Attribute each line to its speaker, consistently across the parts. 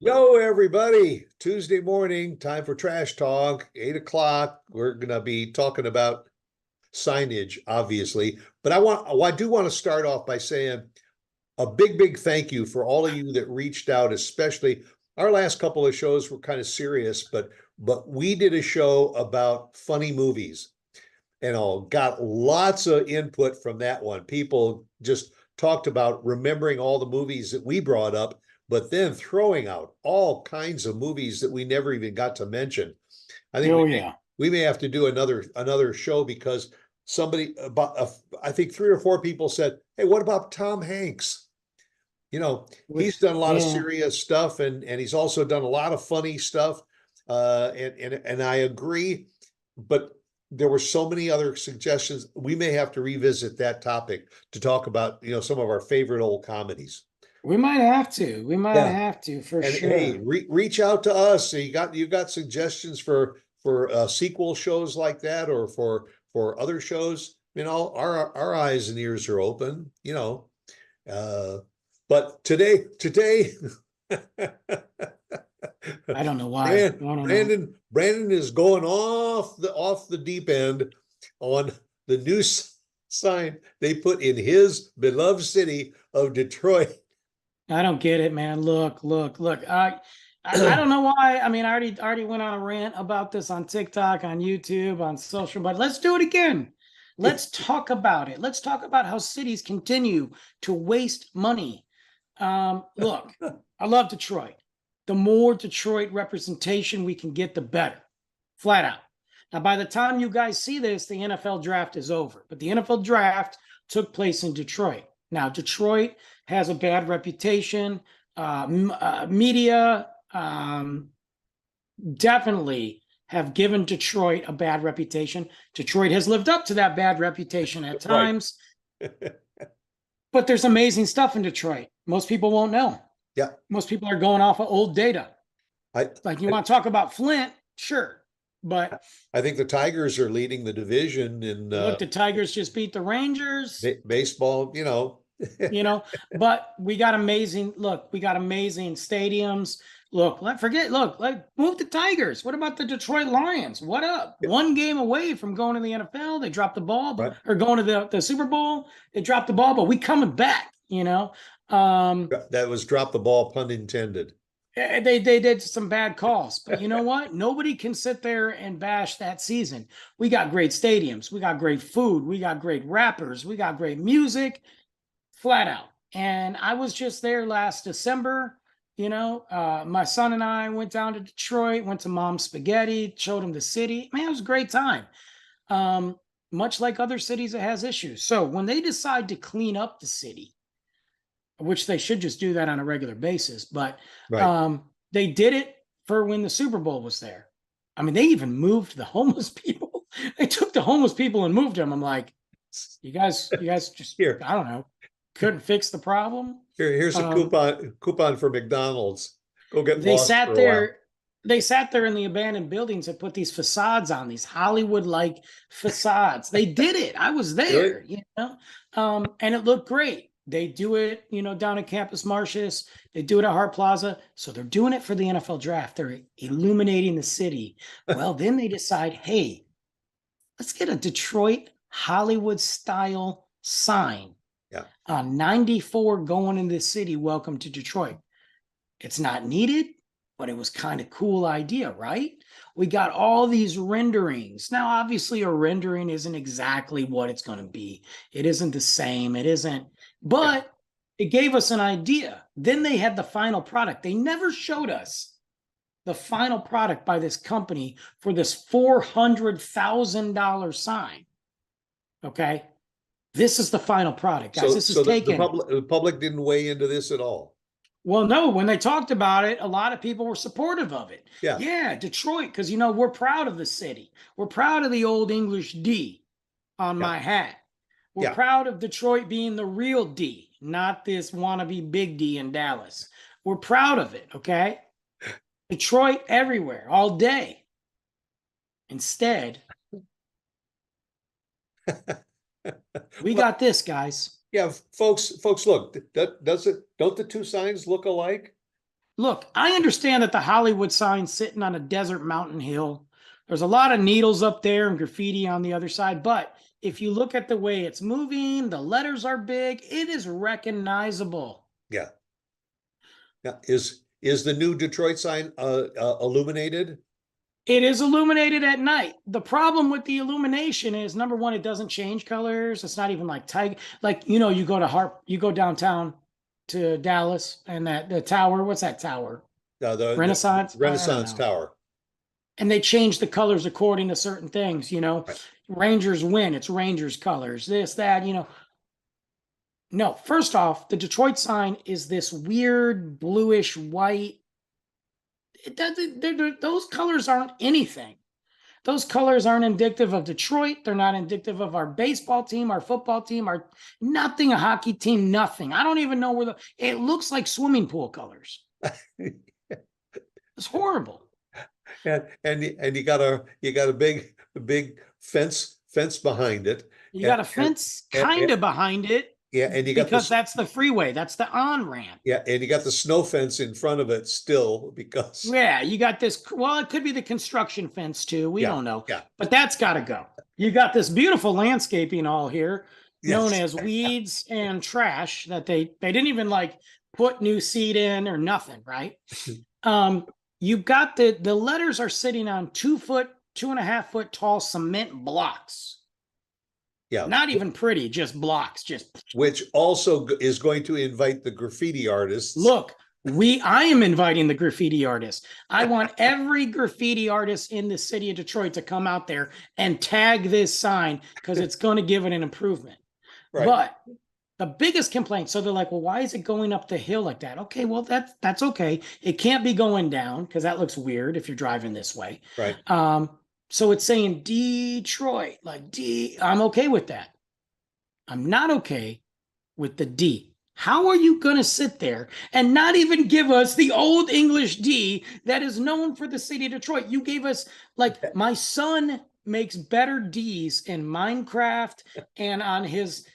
Speaker 1: Yo, everybody. Tuesday morning, time for Trash Talk, 8 o'clock. We're gonna be talking about signage, obviously. But I do want to start off by saying a big thank you for all of you that reached out, especially our last couple of shows were kind of serious, but we did a show about funny movies and all got lots of input from that one. People just talked about remembering all the movies that we brought up, but then throwing out all kinds of movies that we never even got to mention. I think
Speaker 2: Oh yeah.
Speaker 1: we may have to do another show because somebody about I think 3 or 4 people said, "Hey, what about Tom Hanks?" He's done a lot of
Speaker 2: Yeah.
Speaker 1: serious stuff and he's also done a lot of funny stuff. And I agree, but there were so many other suggestions. We may have to revisit that topic to talk about, some of our favorite old comedies.
Speaker 2: We might have to. We might
Speaker 1: Yeah.
Speaker 2: have to for
Speaker 1: And hey,
Speaker 2: sure.
Speaker 1: reach out to us. So you got suggestions for sequel shows like that or for other shows. Our eyes and ears are open. Uh, but today
Speaker 2: I don't know why. I
Speaker 1: Brand,
Speaker 2: don't know.
Speaker 1: Brandon is going off the deep end on the new sign they put in his beloved city of Detroit.
Speaker 2: I don't get it, man. Look. I don't know why. I mean, I already went on a rant about this on TikTok, on YouTube, on social, but let's do it again. Let's talk about it. Let's talk about how cities continue to waste money. Look, I love Detroit. The more Detroit representation we can get, the better. Flat out. Now, by the time you guys see this, the NFL draft is over. But the NFL draft took place in Detroit. Now, Detroit has a bad reputation. Media definitely have given Detroit a bad reputation. Detroit has lived up to that bad reputation at
Speaker 1: Right.
Speaker 2: times. But there's amazing stuff in Detroit. Most people won't know.
Speaker 1: Yeah.
Speaker 2: Most people are going off of old data.
Speaker 1: I
Speaker 2: Like, you want to talk about Flint? Sure. But
Speaker 1: I think the Tigers are leading the division in
Speaker 2: look, the Tigers just beat the Rangers,
Speaker 1: baseball.
Speaker 2: but we got amazing stadiums. Look, move the Tigers. What about the Detroit Lions? What up? One game away from going to the NFL. They dropped the ball,
Speaker 1: Right.
Speaker 2: or going to the Super Bowl. They dropped the ball, but we coming back.
Speaker 1: That was drop the ball, pun intended.
Speaker 2: They did some bad calls, but you know what? Nobody can sit there and bash that season. We got great stadiums, we got great food, we got great rappers, we got great music, flat out. And I was just there last December. My son and I went down to Detroit, went to Mom's Spaghetti, showed him the city. Man, it was a great time. Much like other cities, it has issues. So when they decide to clean up the city, which they should just do that on a regular basis. But
Speaker 1: Right.
Speaker 2: they did it for when the Super Bowl was there. I mean, they even moved the homeless people. They took the homeless people and moved them. I'm like, you guys just,
Speaker 1: Here,
Speaker 2: I don't know, couldn't fix the problem.
Speaker 1: here's a coupon for McDonald's. Go get
Speaker 2: They
Speaker 1: lost
Speaker 2: sat
Speaker 1: for a while.
Speaker 2: there. They sat there in the abandoned buildings and put these facades on, these Hollywood-like facades. They did it. I was there, and it looked great. They do it, down at Campus Martius. They do it at Hart Plaza. So they're doing it for the NFL draft. They're illuminating the city. Well, then they decide, hey, let's get a Detroit Hollywood style sign
Speaker 1: Yeah.
Speaker 2: on 94 going in the city. Welcome to Detroit. It's not needed, but it was kind of cool idea, right? We got all these renderings. Now, obviously, a rendering isn't exactly what it's going to be. It isn't the same. It isn't, but it gave us an idea. Then they had the final product. They never showed us the final product by this company for this $400,000 sign. Okay. This is the final product, guys.
Speaker 1: So
Speaker 2: This is taken.
Speaker 1: the public didn't weigh into this at all.
Speaker 2: Well, no, when they talked about it, a lot of people were supportive of it.
Speaker 1: Yeah.
Speaker 2: Yeah, Detroit, because, we're proud of the city. We're proud of the old English D on my hat. We're proud of Detroit being the real D, not this wannabe big D in Dallas. We're proud of it, okay? Detroit everywhere, all day. Instead, we got this, guys.
Speaker 1: Yeah, folks, look, don't the two signs look alike?
Speaker 2: Look, I understand that the Hollywood sign's sitting on a desert mountain hill. There's a lot of needles up there and graffiti on the other side. But if you look at the way it's moving, the letters are big, it is recognizable.
Speaker 1: Yeah. Yeah. Is the new Detroit sign illuminated?
Speaker 2: It is illuminated at night. The problem with the illumination is, number one, it doesn't change colors. It's not even like tiger. Like, you know, you go downtown to Dallas and the tower. What's that tower?
Speaker 1: The
Speaker 2: Renaissance? I don't
Speaker 1: Renaissance
Speaker 2: know.
Speaker 1: Tower.
Speaker 2: And they change the colors according to certain things, you know.
Speaker 1: Right.
Speaker 2: Rangers win, it's Rangers colors, this, that, you know. No, first off, the Detroit sign is this weird bluish white. It doesn't, those colors aren't anything. Those colors aren't indicative of Detroit. They're not indicative of our baseball team, our football team, our nothing, a hockey team, nothing. I don't even know where it looks like swimming pool colors. It's horrible.
Speaker 1: And you got a big fence behind it.
Speaker 2: You got a fence kind of behind it.
Speaker 1: Yeah, and you got
Speaker 2: because that's the freeway, that's the on ramp.
Speaker 1: Yeah, and you got the snow fence in front of it still because
Speaker 2: yeah, you got this. Well, it could be the construction fence too. We don't know.
Speaker 1: Yeah,
Speaker 2: but that's got to go. You got this beautiful landscaping all here, known as weeds and trash that they didn't even like put new seed in or nothing, right? You've got the letters are sitting on 2 foot, 2.5 foot tall cement blocks.
Speaker 1: Yeah.
Speaker 2: Not even pretty, just blocks,
Speaker 1: which also is going to invite the graffiti artists.
Speaker 2: Look, I am inviting the graffiti artists. I want every graffiti artist in the city of Detroit to come out there and tag this sign because it's going to give it an improvement. Right. But the biggest complaint, so they're like, well, why is it going up the hill like that? Okay, well, that's okay. It can't be going down because that looks weird if you're driving this way.
Speaker 1: Right.
Speaker 2: So it's saying Detroit, like D. I'm okay with that. I'm not okay with the D. How are you going to sit there and not even give us the old English D that is known for the city of Detroit? You gave us, like, my son makes better D's in Minecraft and on his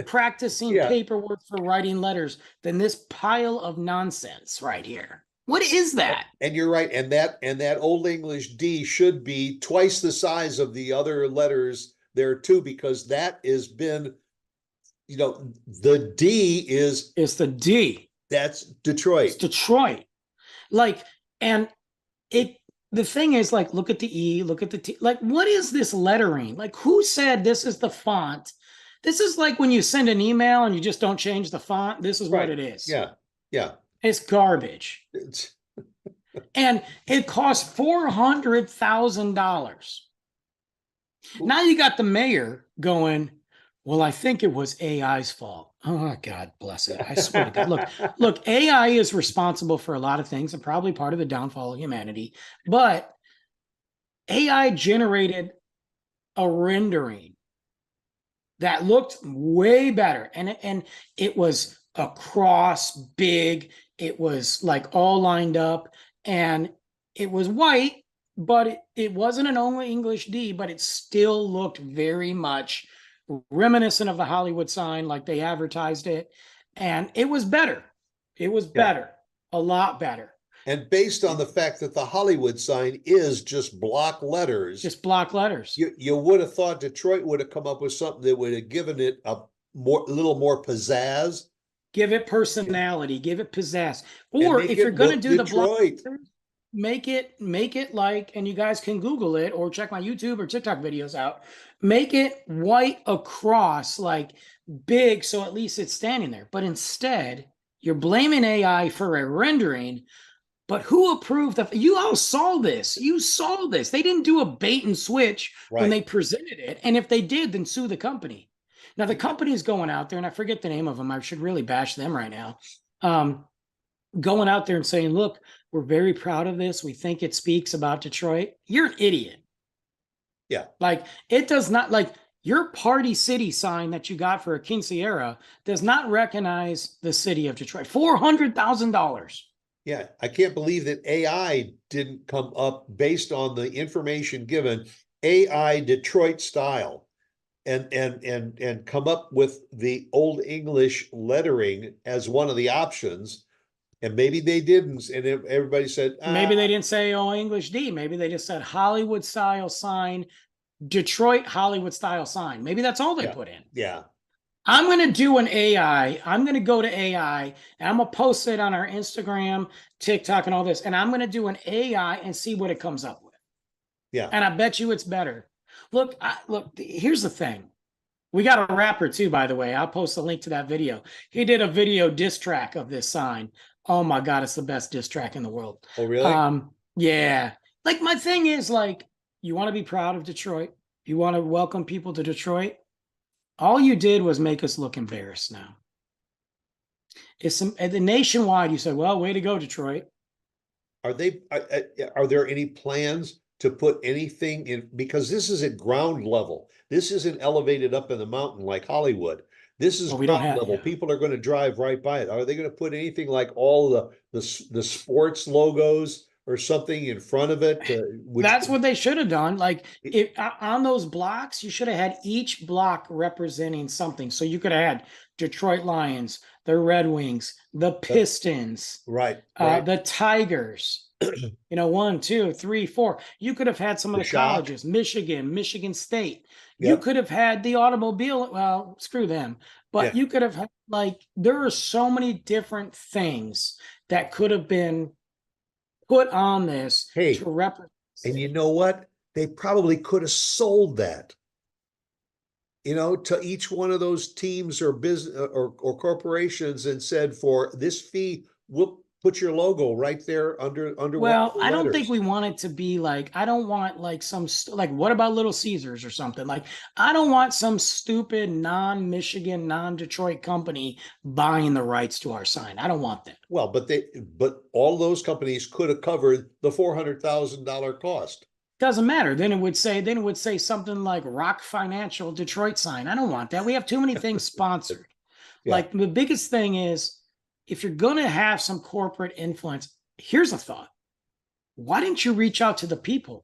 Speaker 2: practicing paperwork for writing letters than this pile of nonsense right here. What is that?
Speaker 1: And you're right. And that old English D should be twice the size of the other letters there too, because that has been, you know, the D is.
Speaker 2: It's the D.
Speaker 1: That's Detroit.
Speaker 2: It's Detroit. Like, and the thing is, like, look at the E, look at the T. Like, what is this lettering? Like, who said this is the font? This is like when you send an email and you just don't change the font. This is what it is.
Speaker 1: Yeah. Yeah.
Speaker 2: It's garbage. And it cost $400,000. Now you got the mayor going, well, I think it was AI's fault. Oh, God bless it. I swear to God. Look, AI is responsible for a lot of things and probably part of the downfall of humanity. But AI generated a rendering that looked way better. And it was across big. It was like all lined up and it was white, but it wasn't an only English D, but it still looked very much reminiscent of the Hollywood sign, like they advertised it. And it was better. It was better, a lot better.
Speaker 1: And based on the fact that the Hollywood sign is just block letters.
Speaker 2: Just block letters.
Speaker 1: You would have thought Detroit would have come up with something that would have given it a little more pizzazz.
Speaker 2: Give it personality, give it pizzazz. Or if you're going to do
Speaker 1: Detroit.
Speaker 2: the block, make it like, and you guys can Google it or check my YouTube or TikTok videos out. Make it white across, like big, so at least it's standing there. But instead, you're blaming AI for a rendering. But who approved of? You all saw this. You saw this. They didn't do a bait and switch when they presented it. And if they did, then sue the company. Now, the company is going out there, and I forget the name of them. I should really bash them right now. Going out there and saying, look, we're very proud of this. We think it speaks about Detroit. You're an idiot.
Speaker 1: Yeah.
Speaker 2: Like, it does not, like, your Party City sign that you got for a quinceañera does not recognize the city of Detroit. $400,000.
Speaker 1: Yeah, I can't believe that AI didn't come up based on the information given, AI Detroit style. And come up with the Old English lettering as one of the options. And maybe they didn't, and everybody said,
Speaker 2: Maybe they didn't say, oh, English D. Maybe they just said Hollywood style sign, Detroit Hollywood style sign. Maybe that's all they
Speaker 1: yeah,
Speaker 2: put in.
Speaker 1: yeah.
Speaker 2: I'm going to do an AI. I'm going to go to AI and I'm going to post it on our Instagram, TikTok, and all this. And I'm going to do an AI and see what it comes up with.
Speaker 1: Yeah.
Speaker 2: And I bet you it's better. Look, here's the thing. We got a rapper too, by the way. I'll post a link to that video. He did a video diss track of this sign. Oh my God, it's the best diss track in the world.
Speaker 1: Oh, really?
Speaker 2: Yeah. Like my thing is like, you want to be proud of Detroit. You want to welcome people to Detroit. All you did was make us look embarrassed now. It's some at the nationwide, you said, well, way to go, Detroit.
Speaker 1: Are there any plans to put anything in, because this is at ground level. This isn't elevated up in the mountain like Hollywood. This is
Speaker 2: Well, we don't
Speaker 1: ground
Speaker 2: have,
Speaker 1: level.
Speaker 2: yeah.
Speaker 1: People are going to drive right by it. Are they going to put anything like all the sports logos or something in front of it?
Speaker 2: That's what they should have done. Like if on those blocks, you should have had each block representing something. So you could have had Detroit Lions, the Red Wings, the Pistons,
Speaker 1: right.
Speaker 2: the Tigers. You know, 1, 2, 3, 4. You could have had some of the colleges, Michigan State. You
Speaker 1: Yep.
Speaker 2: could have had the automobile. Well, screw them. But
Speaker 1: Yeah.
Speaker 2: you could have had, like, there are so many different things that could have been put on this
Speaker 1: Hey,
Speaker 2: to represent.
Speaker 1: and you know what? They probably could have sold that, to each one of those teams or business or corporations and said, for this fee, we'll put your logo right there under
Speaker 2: Well,
Speaker 1: one of the
Speaker 2: I don't think
Speaker 1: letters.
Speaker 2: we want it to be like, I don't want like like, what about Little Caesars or something? Like, I don't want some stupid non-Michigan, non-Detroit company buying the rights to our sign. I don't want that.
Speaker 1: Well, but all those companies could have covered the $400,000 cost.
Speaker 2: Doesn't matter. Then it would say something like Rock Financial Detroit sign. I don't want that. We have too many things sponsored.
Speaker 1: Yeah.
Speaker 2: Like the biggest thing is, if you're going to have some corporate influence, here's a thought. Why didn't you reach out to the people?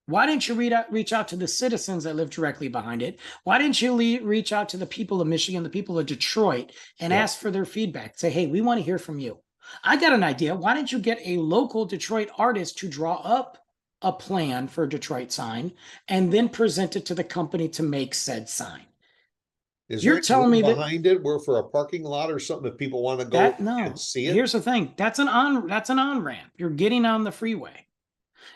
Speaker 2: Why didn't you reach out to the citizens that live directly behind it? Why didn't you reach out to the people of Michigan, the people of Detroit, and ask for their feedback? Say, hey, we want to hear from you. I got an idea. Why don't you get a local Detroit artist to draw up a plan for a Detroit sign and then present it to the company to make said sign?
Speaker 1: Is
Speaker 2: You're
Speaker 1: there
Speaker 2: telling me that
Speaker 1: behind it where for a parking lot or something if people want to go
Speaker 2: that no.
Speaker 1: and see it?
Speaker 2: Here's the thing. That's an on ramp. You're getting on the freeway.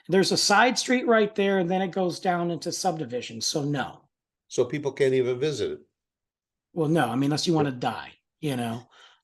Speaker 2: There's a side street right there, and then it goes down into subdivision. So no.
Speaker 1: So people can't even visit it.
Speaker 2: Well, no, I mean, unless you want to die,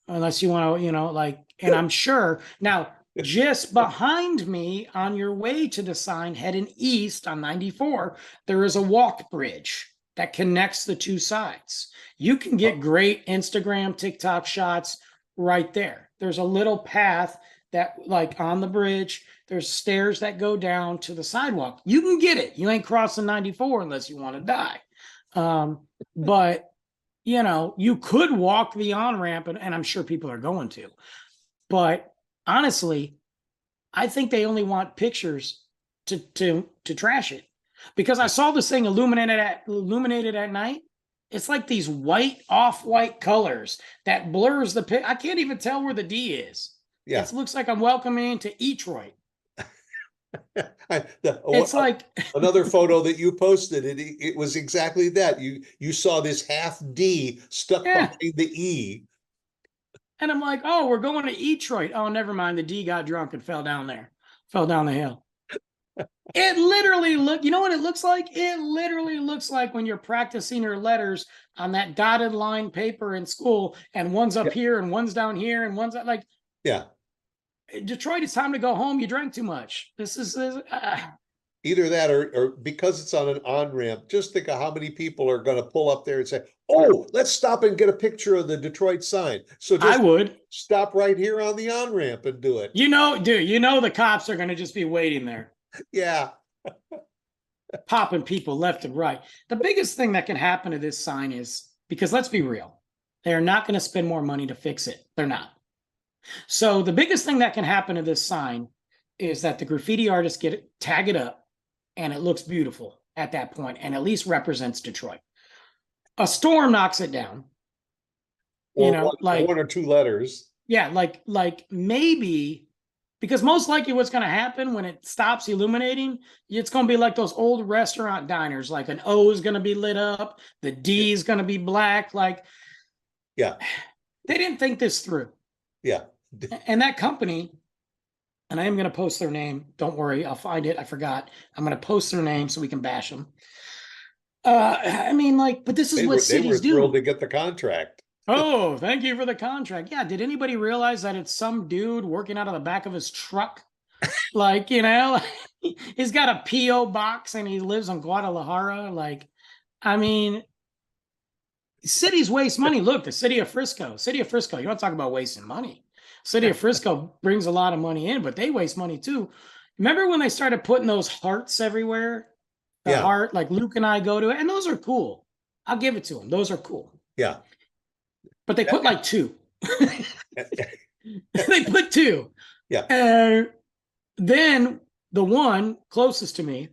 Speaker 2: unless you want to, like, and I'm sure now just behind me on your way to the sign heading east on 94, there is a walk bridge that connects the two sides. You can get great Instagram, TikTok shots right there. There's a little path that, like, on the bridge, there's stairs that go down to the sidewalk. You can get it. You ain't crossing 94 unless you want to die. But you could walk the on-ramp, and I'm sure people are going to. But honestly, I think they only want pictures to trash it. Because I saw this thing illuminated at night. It's like these off-white colors that blurs the pic. I can't even tell where the D is.
Speaker 1: Yeah.
Speaker 2: It looks like I'm welcoming to Detroit.
Speaker 1: It's
Speaker 2: like
Speaker 1: another photo that you posted. It was exactly that. You saw this half D stuck behind the E.
Speaker 2: And I'm like, oh, we're going to Detroit. Oh, never mind. The D got drunk and fell down the hill. It literally you know what it looks like? It literally looks like when you're practicing your letters on that dotted line paper in school, and one's up here and one's down here and one's like,
Speaker 1: yeah.
Speaker 2: Detroit, it's time to go home. You drank too much. This is
Speaker 1: either that or because it's on an on-ramp, just think of how many people are going to pull up there and say, oh, let's stop and get a picture of the Detroit sign. So just
Speaker 2: I would
Speaker 1: stop right here on the on-ramp and do it.
Speaker 2: The cops are going to just be waiting there.
Speaker 1: Yeah.
Speaker 2: Popping people left and right. The biggest thing that can happen to this sign is, because let's be real, they're not going to spend more money to fix it. They're not. So the biggest thing that can happen to this sign is that the graffiti artists tag it up, and it looks beautiful at that point, and at least represents Detroit. A storm knocks it down.
Speaker 1: Or one or two letters.
Speaker 2: Yeah, like maybe, because most likely what's going to happen when it stops illuminating, it's going to be like those old restaurant diners. Like an O is going to be lit up, the D is going to be black. Like,
Speaker 1: Yeah,
Speaker 2: they didn't think this through.
Speaker 1: yeah.
Speaker 2: And that company, and I am going to post their name. Don't worry, I'll find it. I forgot. I'm going to post their name so we can bash them. I mean, like, but this is what
Speaker 1: They were
Speaker 2: cities
Speaker 1: thrilled
Speaker 2: do.
Speaker 1: to get the contract.
Speaker 2: Oh, thank you for the contract. Yeah, did anybody realize that it's some dude working out of the back of his truck? Like, he's got a P.O. box and he lives in Guadalajara. Like, I mean, cities waste money. Look, the city of Frisco, you want to talk about wasting money. City of Frisco brings a lot of money in, but they waste money too. Remember when they started putting those hearts everywhere? The
Speaker 1: Yeah,
Speaker 2: heart, like Luke and I go to it, and those are cool. I'll give it to them. Those are cool.
Speaker 1: yeah.
Speaker 2: But they put like two. They put two.
Speaker 1: Yeah.
Speaker 2: And then the one closest to me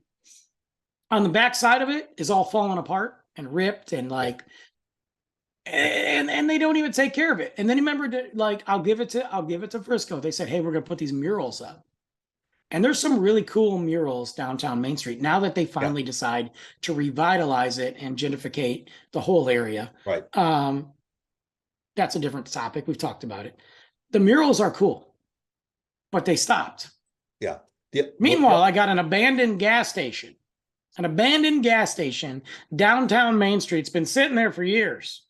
Speaker 2: on the back side of it is all falling apart and ripped and like, and they don't even take care of it. And then remember, like, I'll give it to Frisco. They said, hey, we're going to put these murals up. And there's some really cool murals downtown Main Street now that they finally decide to revitalize it and gentrificate the whole area.
Speaker 1: Right.
Speaker 2: That's a different topic. We've talked about it. The murals are cool, but they stopped.
Speaker 1: Yeah.
Speaker 2: Meanwhile, I got an abandoned gas station. An abandoned gas station downtown Main Street's been sitting there for years.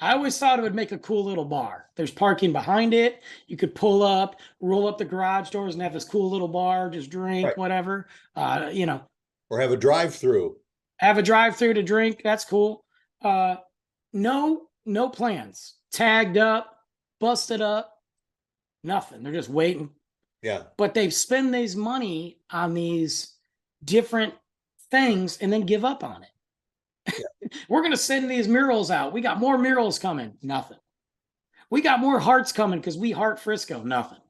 Speaker 2: I always thought it would make a cool little bar. There's parking behind it. You could pull up, roll up the garage doors, and have this cool little bar, just drink, whatever.
Speaker 1: Or have a drive-through.
Speaker 2: Have a drive-through to drink. That's cool. No plans. Tagged up, busted up, nothing. They're just waiting.
Speaker 1: Yeah.
Speaker 2: But they've spent these money on these different things and then give up on it. Yeah. We're going to send these murals out. We got more murals coming. Nothing. We got more hearts coming because we heart Frisco. Nothing.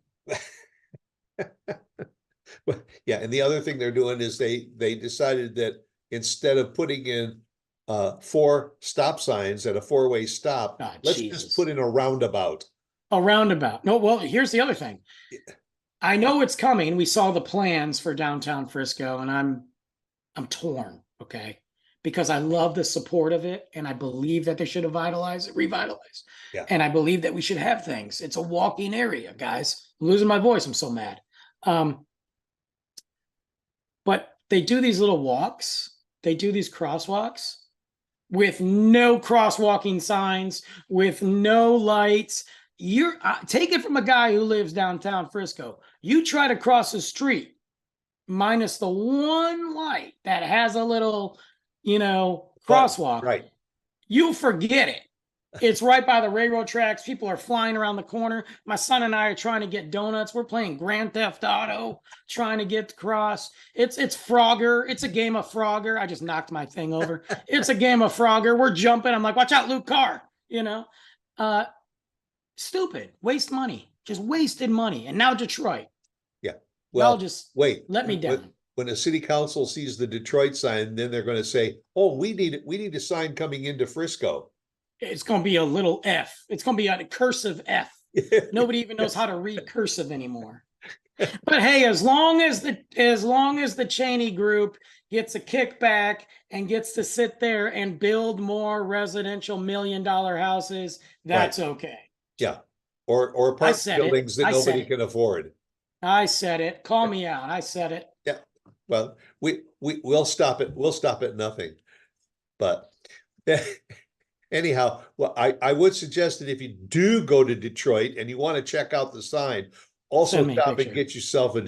Speaker 1: Yeah. And the other thing they're doing is they decided that instead of putting in 4 stop signs at a 4-way stop, let's just put in a roundabout.
Speaker 2: A roundabout. No, well, here's the other thing. I know it's coming. We saw the plans for downtown Frisco, and I'm torn, okay? Because I love the support of it, and I believe that they should revitalize.
Speaker 1: Yeah.
Speaker 2: And I believe that we should have things. It's a walking area, guys. I'm losing my voice. I'm so mad. But they do these little walks. They do these crosswalks with no crosswalking signs, with no lights. You're take it from a guy who lives downtown Frisco. You try to cross the street minus the one light that has a little, crosswalk.
Speaker 1: Right.
Speaker 2: You forget it. It's right by the railroad tracks. People are flying around the corner. My son and I are trying to get donuts. We're playing Grand Theft Auto, trying to get across. It's Frogger. It's a game of Frogger. I just knocked my thing over. It's a game of Frogger. We're jumping. I'm like, watch out, Luke Carr. Stupid. Waste money. Just wasted money. And now Detroit.
Speaker 1: Yeah. Well,
Speaker 2: just
Speaker 1: wait.
Speaker 2: Let me down.
Speaker 1: When a city council sees the Detroit sign, then they're going to say, "Oh, we need a sign coming into Frisco."
Speaker 2: It's going to be a little F. It's going to be a cursive F. Nobody even knows how to read cursive anymore. But hey, as long as the Cheney group gets a kickback and gets to sit there and build more residential $1 million houses, that's okay.
Speaker 1: Yeah. Or apartment buildings that nobody can afford.
Speaker 2: I said it. Call me out. I said it.
Speaker 1: Yeah. Well, we'll stop it. We'll stop at nothing. But anyhow, well, I would suggest that if you do go to Detroit and you want to check out the sign, also stop and get yourself a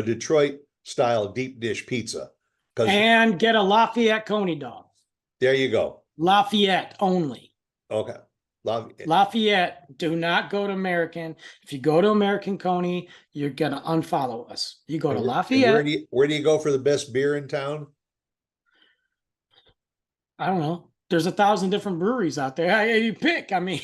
Speaker 1: Detroit style deep dish pizza.
Speaker 2: And get a Lafayette Coney dog.
Speaker 1: There you go.
Speaker 2: Lafayette only.
Speaker 1: Okay.
Speaker 2: Lafayette, do not go to American. If you go to American Coney, you're going to unfollow us. You go to Lafayette.
Speaker 1: Where do you go for the best beer in town?
Speaker 2: I don't know. There's 1,000 different breweries out there. You pick. I mean,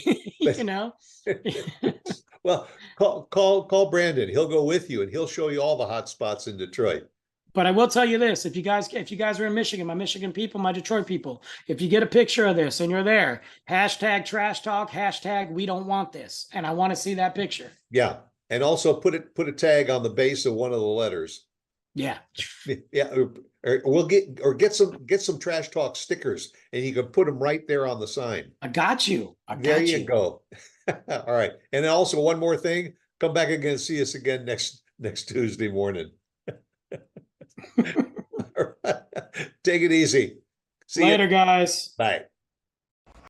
Speaker 1: Well, call Brandon. He'll go with you and he'll show you all the hot spots in Detroit.
Speaker 2: But I will tell you this: if you guys are in Michigan, my Michigan people, my Detroit people, if you get a picture of this and you're there, hashtag trash talk, hashtag we don't want this, and I want to see that picture.
Speaker 1: Yeah, and also put a tag on the base of one of the letters.
Speaker 2: Yeah.
Speaker 1: Yeah, or we'll get some trash talk stickers, and you can put them right there on the sign.
Speaker 2: I got you. I
Speaker 1: There
Speaker 2: got
Speaker 1: you
Speaker 2: you.
Speaker 1: go. All right, and then also one more thing: come back again, see us again next Tuesday morning. All right. Take it easy. See
Speaker 2: Later,
Speaker 1: you.
Speaker 2: guys.
Speaker 1: Bye.